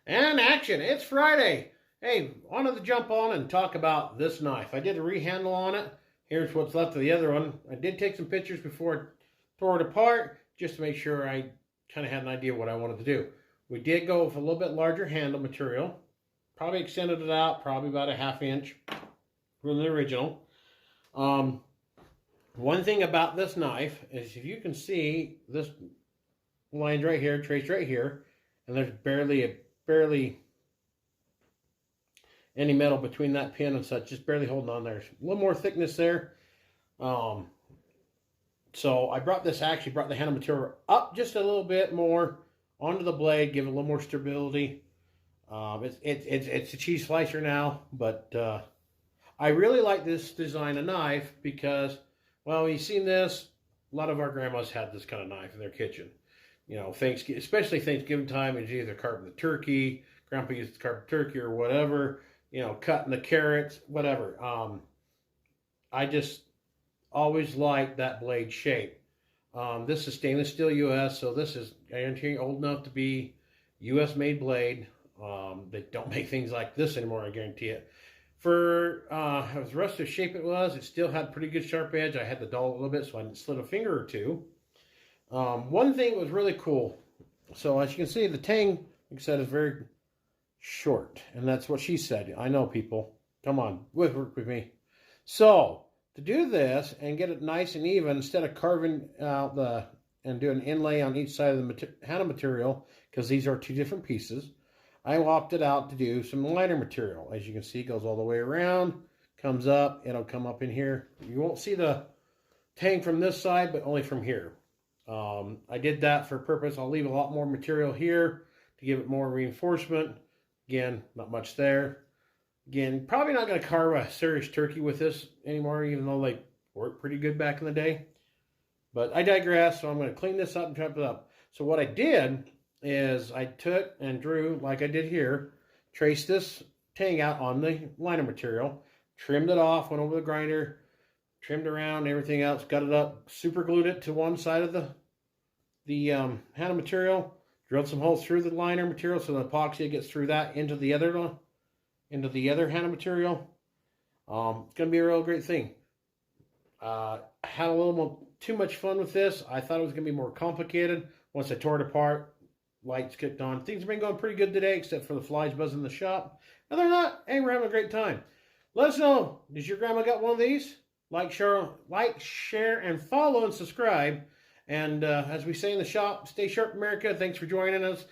And action! It's Friday. Hey, wanted to jump on and talk about this knife. I did a rehandle on it. Here's what's left of the other one. I did take some pictures before I tore it apart, just to make sure I kind of had an idea what I wanted to do. We did go with a little bit larger handle material. Probably extended it out, probably about a ½ inch from the original. One thing about this knife is if you can see this line's right here, traced right here, and there's barely any metal between that pin and such, just barely holding on there. A little more thickness there. So I brought the handle material up just a little bit more onto the blade, give it a little more stability. It's a cheese slicer now, but I really like this design of knife because, well, you've seen this. A lot of our grandmas had this kind of knife in their kitchen. You know, especially Thanksgiving time, is either carving the turkey, Grandpa used to carve the turkey or whatever. You know, cutting the carrots, whatever. I just always liked that blade shape. This is stainless steel US, so this is, I guarantee you, old enough to be US made blade. They don't make things like this anymore, I guarantee it. For as the rest of the shape it was, it still had pretty good sharp edge. I had to dull it a little bit so I didn't slit a finger or two. One thing was really cool. So as you can see, the tang, like I said, is very short. And that's what she said. I know, people. Come on, work with me. So to do this and get it nice and even, instead of carving out and do an inlay on each side of the handle material, because these are two different pieces, I opted out to do some liner material. As you can see, it goes all the way around, comes up, it'll come up in here. You won't see the tang from this side, but only from here. I did that for a purpose. I'll leave a lot more material here to give it more reinforcement. Again, not much there. Again, probably not going to carve a serious turkey with this anymore, even though they worked pretty good back in the day. But I digress, so I'm going to clean this up and trim it up. So what I did is I took and drew, like I did here, traced this tang out on the liner material, trimmed it off, went over the grinder, trimmed around everything else, got it up, super glued it to one side of the handle material, drilled some holes through the liner material so the epoxy gets through that into the other handle material. It's going to be a real great thing. I had a little more, too much fun with this. I thought it was going to be more complicated. Once I tore it apart, lights kicked on. Things have been going pretty good today, except for the flies buzzing in the shop. Other than that, hey, we're having a great time. Let us know, does your grandma got one of these? Like, share, and follow and subscribe. And as we say in the shop, stay sharp, America. Thanks for joining us.